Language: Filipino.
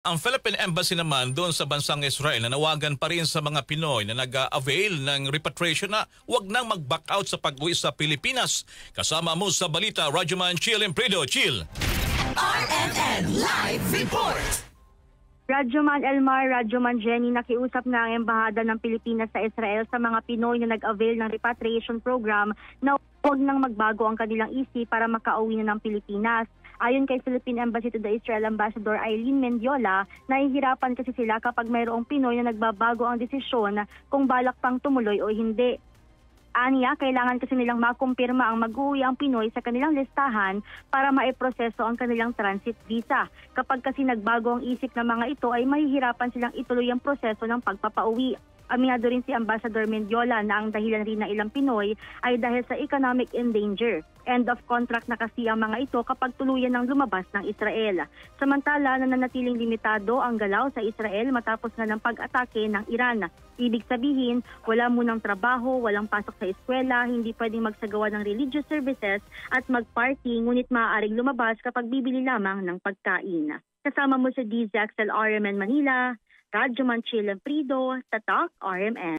Ang Philippine Embassy naman doon sa bansang Israel nanawagan pa rin sa mga Pinoy na nag-avail ng repatriation na huwag nang mag-back out sa pag-uwi sa Pilipinas. Kasama mo sa balita, Radyoman Chill Emprido. Chill! RMN Live Report! Radyoman Elmar, Radyoman Jenny, nakiusap na ang Embahada ng Pilipinas sa Israel sa mga Pinoy na nag-avail ng repatriation program na huwag nang magbago ang kanilang isip para makauwi na ng Pilipinas. Ayon kay Philippine Embassy to the Israel Ambassador Eileen Mendiola, nahihirapan kasi sila kapag mayroong Pinoy na nagbabago ang desisyon kung balak pang tumuloy o hindi. Aniya, kailangan kasi nilang makumpirma ang mag-uwi ang Pinoy sa kanilang listahan para maiproseso ang kanilang transit visa. Kapag kasi nagbago ang isip ng mga ito ay mahihirapan silang ituloy ang proseso ng pagpapauwi. Aminado rin si Ambassador Mendiola na ang dahilan rin ng ilang Pinoy ay dahil sa economic endanger. End of contract na kasi ang mga ito kapag tuluyan ng lumabas ng Israel. Samantala, nananatiling limitado ang galaw sa Israel matapos nga ng pag-atake ng Iran. Ibig sabihin, wala munang trabaho, walang pasok sa eskwela, hindi pwedeng magsagawa ng religious services at mag-party, ngunit maaaring lumabas kapag bibili lamang ng pagkain. Kasama mo sa DZXL RMN Manila, Radyoman Chill Emprido, Tatak RMN.